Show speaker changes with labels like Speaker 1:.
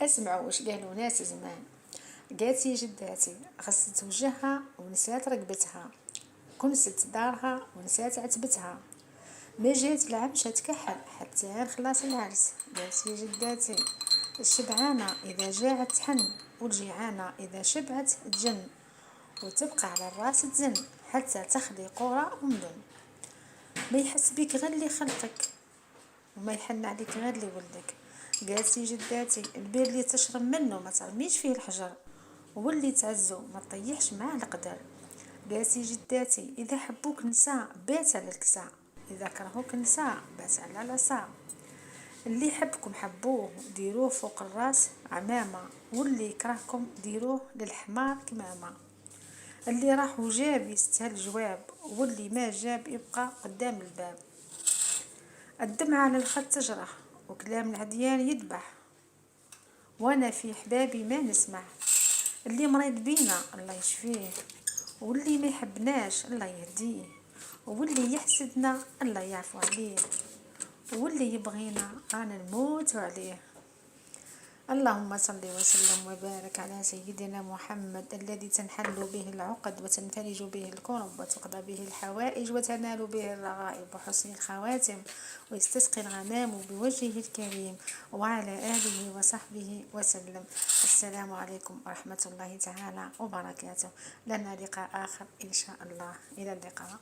Speaker 1: اسمعوا واش قالوا ناس زمان. قالتي جداتي غسلت وجهها ونسات رقبتها، كنست دارها ونسات عتبتها، ما جات العمشة تكحل حتى خلاص العرس. قالتي جداتي الشبعانة إذا جاعت تحن، والجيعانة إذا شبعت تجن، وتبقى على الراس تزن حتى تخلي قرى ومدن. ما يحس بيك غير اللي خلقك، وما يحن عليك غير اللي ولدك. قالتي جداتي البير اللي تشرب منه ما ترميش فيه الحجر، واللي تعزو ما تطيحش معاه القدر. قالتي جداتي إذا حبوك نساء بات على الكساء، إذا كرهوك نساء بات على العصا. اللي يحبكم حبوه ديروه فوق الراس عمامة، واللي يكرهكم ديروه للحمار كمامة. اللي راح وجاب يستاهل الجواب، واللي ما جاب يبقى قدام الباب. الدمعة على الخد تجرح، وكلام العديان يذبح، وانا في حبابي ما نسمع. اللي مريض بينا الله يشفيه، واللي ما يحبناش الله يهديه، واللي يحسدنا الله يعفو عليه، واللي يبغينا رانا نموت عليه. اللهم صل وسلم وبارك على سيدنا محمد الذي تنحل به العقد وتنفرج به الكرب وتقضى به الحوائج وتنال به الرغائب وحسن الخواتم، ويستسقي الغمام بوجهه الكريم، وعلى آله وصحبه وسلم. السلام عليكم ورحمة الله تعالى وبركاته. لنا لقاء آخر إن شاء الله. إلى اللقاء.